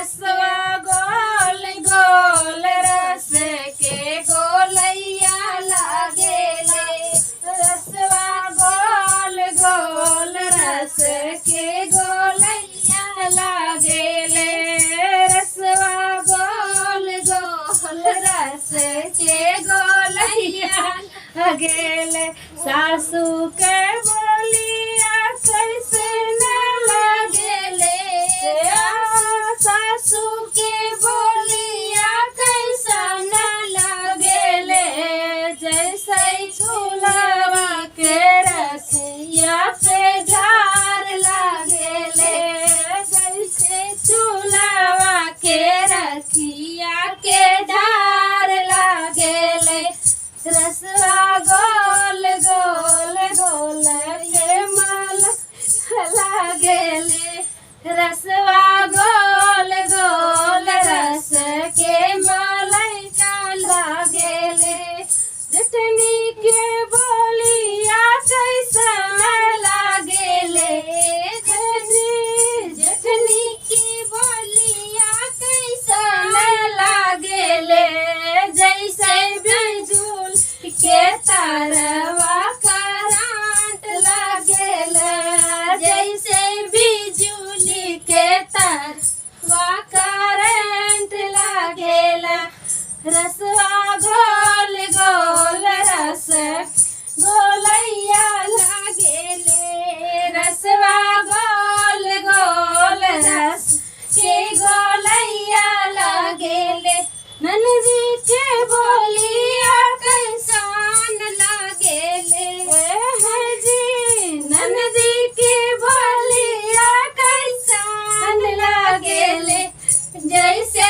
रसवा गोल गोल रस के गोलैया लागेले रसवा गोल गोल रस के गोलैया लागेले रसवा गोल गोल रस के गोलैया लागेले सासू के बोलिया कैसे न लागेले सासू के बोलिया कैसा न लागेले जैसे चूल्हा के रसिया पे झार लागेले जैसे चूल्हा के रसिया के धार लागेले रसवा गोल गोल गोल के माल लागेले रसवा गोल गोल रस के मलैका लागेले जटनी के बोलिया कैसा लागेले जटनी की बोलिया कैसा लागेले जैसे बिजुल के तारवा करंट लागेले जैसे बिजुली के तारवा करंट लागेला रसवा गोल गोल रस गोलैया लागेले रसवा गोल गोल रस के गोलैया लागेले ननदी के बोलिया कैसान लागेले जी ननदी के बोलिया कैसान लागेले जैसे